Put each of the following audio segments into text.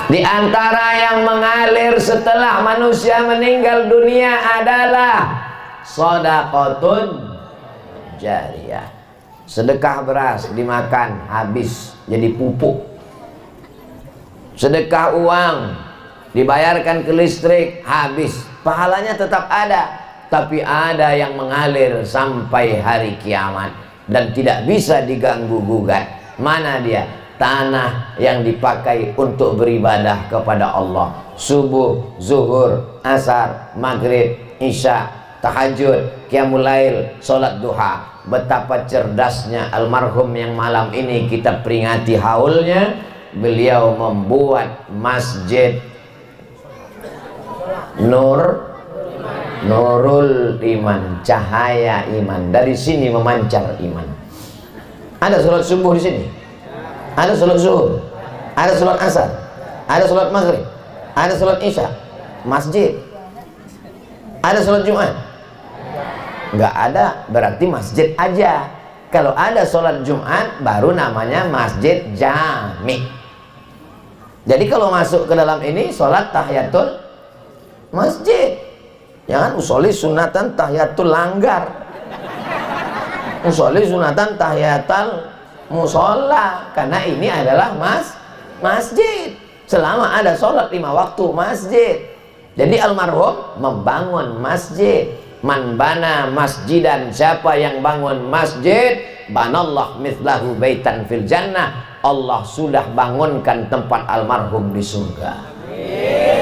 Di antara yang mengalir setelah manusia meninggal dunia adalah shadaqatun jariyah. Sedekah beras dimakan habis jadi pupuk. Sedekah uang dibayarkan ke listrik habis, pahalanya tetap ada, tapi ada yang mengalir sampai hari kiamat dan tidak bisa diganggu gugat. Mana dia? Tanah yang dipakai untuk beribadah kepada Allah. Subuh, zuhur, asar, maghrib, isya, tahajud, qiyamul lail, sholat duha. Betapa cerdasnya almarhum yang malam ini kita peringati haulnya. Beliau membuat masjid Nurul Iman, cahaya iman. Dari sini memancar iman. Ada sholat subuh di sini, ada sholat zuhur, ada sholat asar, ada sholat maghrib, ada sholat isya, masjid. Ada sholat Jumat? Nggak ada, berarti masjid aja. Kalau ada sholat Jumat baru namanya masjid jami. Jadi kalau masuk ke dalam ini sholat tahiyatul masjid. Jangan usolli sunatan tahiyatul langgar, usolli sunatan tahiyatul musola, karena ini adalah masjid. Selama ada sholat 5 waktu masjid. Jadi almarhum membangun masjid. Man bana masjidan, siapa yang bangun masjid, banallah mithlahu baitan fil jannah, Allah sudah bangunkan tempat almarhum di surga.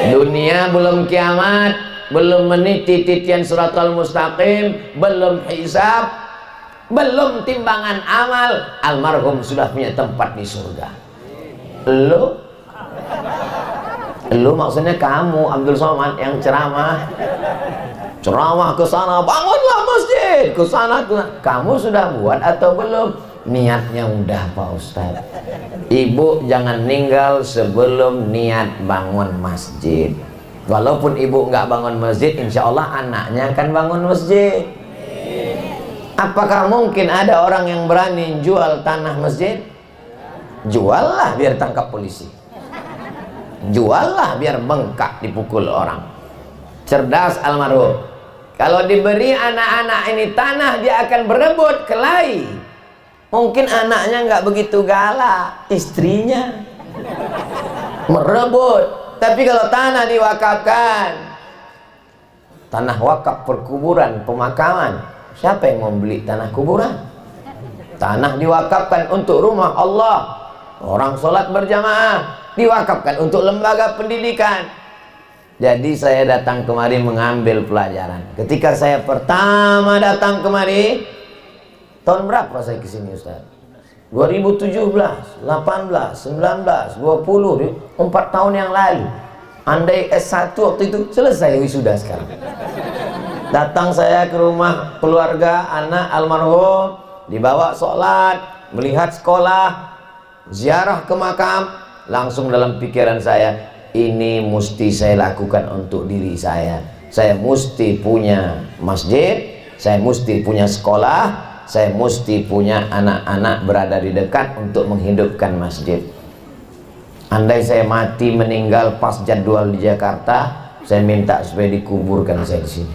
Dunia belum kiamat, belum meniti titian siratal mustaqim, belum hisab, belum timbangan amal, almarhum sudah punya tempat di surga. Lu maksudnya kamu Abdul Somad yang ceramah ke sana, bangunlah masjid, ke sana. Kamu sudah buat atau belum? Niatnya udah Pak Ustadz. Ibu jangan meninggal sebelum niat bangun masjid. Walaupun ibu nggak bangun masjid, insya Allah anaknya akan bangun masjid. Apakah mungkin ada orang yang berani jual tanah masjid? Juallah biar tangkap polisi, juallah biar bengkak dipukul orang. Cerdas almarhum. Kalau diberi anak-anak ini tanah, dia akan berebut kelahi. Mungkin anaknya nggak begitu galak, istrinya merebut. Tapi kalau tanah diwakafkan, tanah wakaf perkuburan, pemakaman, siapa yang mau beli tanah kuburan? Tanah diwakafkan untuk rumah Allah, orang sholat berjamaah, diwakafkan untuk lembaga pendidikan. Jadi saya datang kemari mengambil pelajaran. Ketika saya pertama datang kemari, tahun berapa saya kesini Ustaz? 2017, 18, 19, 20, 4 tahun yang lalu. Andai S1 waktu itu selesai wisuda sekarang. Datang saya ke rumah keluarga anak almarhum, dibawa sholat, melihat sekolah, ziarah ke makam. Langsung dalam pikiran saya, ini mesti saya lakukan untuk diri saya. Saya mesti punya masjid, saya mesti punya sekolah, saya mesti punya anak-anak berada di dekat untuk menghidupkan masjid. Andai saya mati meninggal pas jadwal di Jakarta, saya minta supaya dikuburkan saya di sini.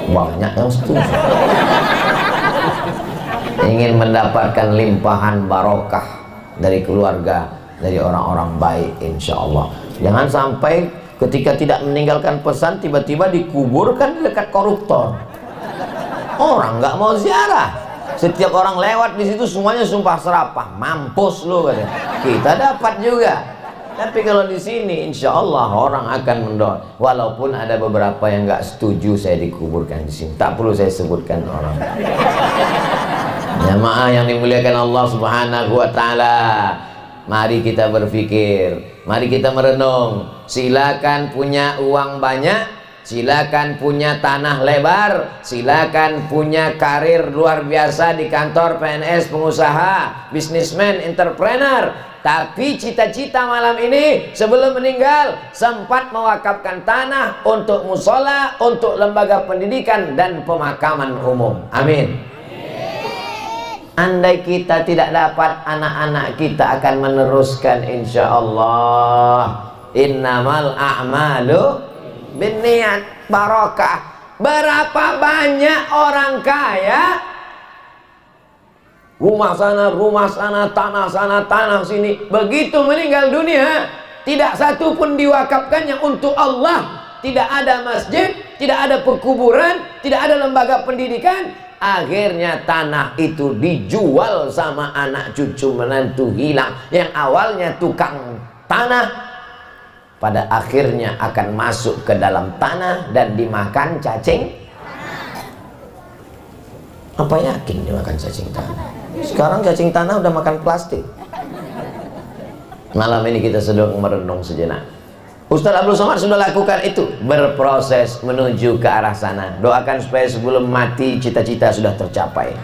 Banyak yang setuju. Ingin mendapatkan limpahan barokah dari keluarga, dari orang-orang baik, insya Allah. Jangan sampai ketika tidak meninggalkan pesan tiba-tiba dikuburkan di dekat koruptor. Orang nggak mau ziarah. Setiap orang lewat di situ semuanya sumpah serapah, mampus lu katanya. Kita dapat juga. Tapi kalau di sini insya Allah orang akan mendoa. Walaupun ada beberapa yang nggak setuju saya dikuburkan di sini, tak perlu saya sebutkan orang. Jamaah yang dimuliakan Allah Subhanahu wa Ta'ala, mari kita berpikir, mari kita merenung. Silakan punya uang banyak, silakan punya tanah lebar, silakan punya karir luar biasa di kantor PNS, pengusaha, bisnismen, entrepreneur. Tapi cita-cita malam ini sebelum meninggal sempat mewakafkan tanah untuk musola, untuk lembaga pendidikan dan pemakaman umum. Amin. Andai kita tidak dapat, anak-anak kita akan meneruskan insya Allah. Innamal a'malu binniyat, barokah. Berapa banyak orang kaya, rumah sana, tanah sini, begitu meninggal dunia, tidak satu pun diwakafkannya untuk Allah. Tidak ada masjid, tidak ada perkuburan, tidak ada lembaga pendidikan. Akhirnya tanah itu dijual sama anak cucu menantu hilang. Yang awalnya tukang tanah, pada akhirnya akan masuk ke dalam tanah dan dimakan cacing. Apa yakin dimakan cacing tanah? Sekarang cacing tanah udah makan plastik. Malam ini kita sedang merenung sejenak. Ustaz Abdul Somad sudah lakukan itu, berproses menuju ke arah sana. Doakan supaya sebelum mati cita-cita sudah tercapai.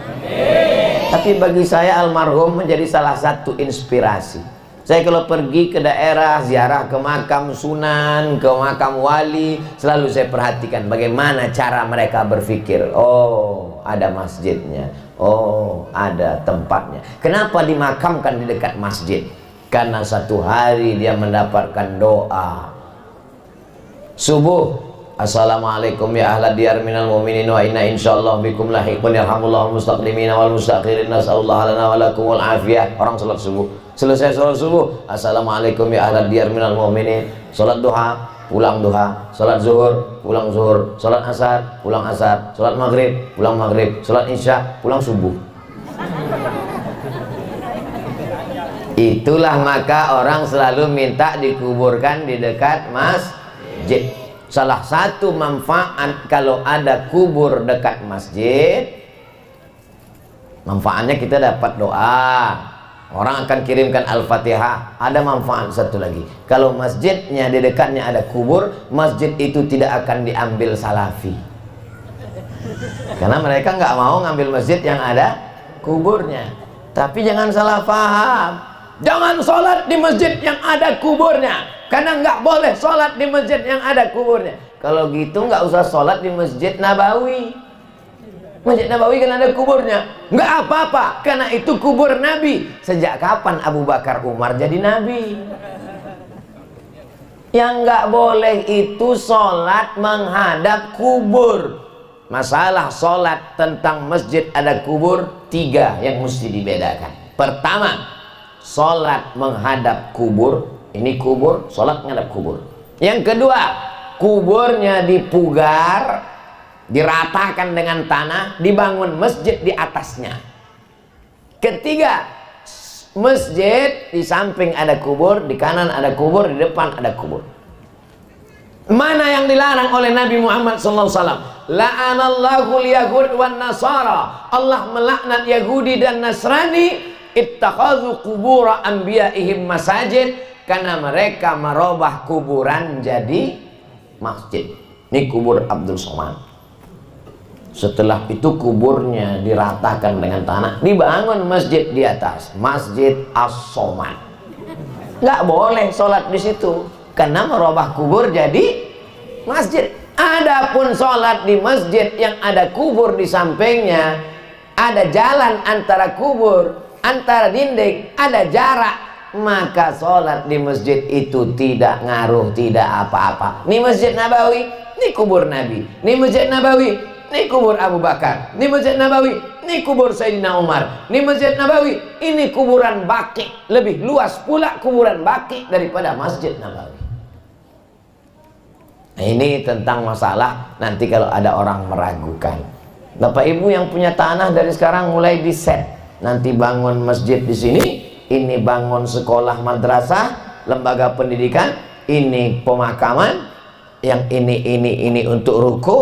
Tapi bagi saya almarhum menjadi salah satu inspirasi. Saya kalau pergi ke daerah, ziarah ke makam sunan, ke makam wali, selalu saya perhatikan bagaimana cara mereka berpikir. Oh, ada masjidnya. Oh, ada tempatnya. Kenapa dimakamkan di dekat masjid? Karena satu hari dia mendapatkan doa subuh, assalamualaikum ya ahlad diyar minal mu'minin wa inna insyaallah bikum lahiqun yarhamullahu mustaqdimina wal mustakhirin nas'allahu lana wa lakum wal afiyah. Orang salat subuh, selesai salat subuh, assalamualaikum ya ahlad diyar minal mu'minin. Salat duha, pulang duha. Salat zuhur, pulang zuhur. Salat asar, pulang asar. Salat maghrib, pulang maghrib. Salat isya, pulang subuh. Itulah maka orang selalu minta dikuburkan di dekat masjid. Salah satu manfaat kalau ada kubur dekat masjid, manfaatnya kita dapat doa. Orang akan kirimkan Al-Fatihah. Ada manfaat satu lagi, kalau masjidnya di dekatnya ada kubur, masjid itu tidak akan diambil salafi, karena mereka nggak mau ngambil masjid yang ada kuburnya. Tapi jangan salah paham, jangan sholat di masjid yang ada kuburnya, karena nggak boleh sholat di masjid yang ada kuburnya. Kalau gitu nggak usah sholat di Masjid Nabawi. Masjid Nabawi kan ada kuburnya, nggak apa-apa, karena itu kubur Nabi. Sejak kapan Abu Bakar Umar jadi Nabi? Yang nggak boleh itu sholat menghadap kubur. Masalah sholat tentang masjid ada kubur, 3 yang mesti dibedakan. Pertama, sholat menghadap kubur. Ini kubur, sholat menghadap kubur. Yang kedua, kuburnya dipugar, diratakan dengan tanah, dibangun masjid di atasnya. Ketiga, masjid di samping ada kubur, di kanan ada kubur, di depan ada kubur. Mana yang dilarang oleh Nabi Muhammad SAW? La'anallahu al-yahud wan nasara. Allah melaknat Yahudi dan Nasrani, ittakhadhu qubura anbiya'ihim masajid, karena mereka merubah kuburan jadi masjid. Ini kubur Abdul Somad. Setelah itu kuburnya diratakan dengan tanah, dibangun masjid di atas, Masjid As-Somad. Nggak boleh sholat di situ, karena merubah kubur jadi masjid. Adapun sholat di masjid yang ada kubur di sampingnya, ada jalan antara kubur, antara dinding, ada jarak, maka sholat di masjid itu tidak ngaruh, tidak apa-apa. Ini Masjid Nabawi, ini kubur Nabi. Ini Masjid Nabawi, ini kubur Abu Bakar. Ini Masjid Nabawi, ini kubur Sayyidina Umar. Ini Masjid Nabawi, ini kuburan Baqi. Lebih luas pula kuburan Baqi daripada Masjid Nabawi. Nah, ini tentang masalah nanti kalau ada orang meragukan. Bapak Ibu yang punya tanah dari sekarang mulai di set. Nanti bangun masjid di sini, ini bangun sekolah madrasah, lembaga pendidikan, ini pemakaman, yang ini untuk ruku,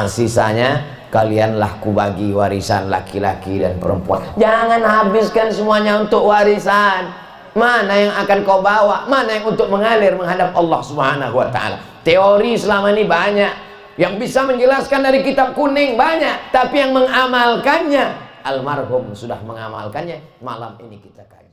sisanya kalian laku bagi warisan laki-laki dan perempuan. Jangan habiskan semuanya untuk warisan. Mana yang akan kau bawa? Mana yang untuk mengalir menghadap Allah Subhanahu wa ta'ala? Teori selama ini banyak, yang bisa menjelaskan dari kitab kuning banyak, tapi yang mengamalkannya, almarhum sudah mengamalkannya. Malam ini kita kaji.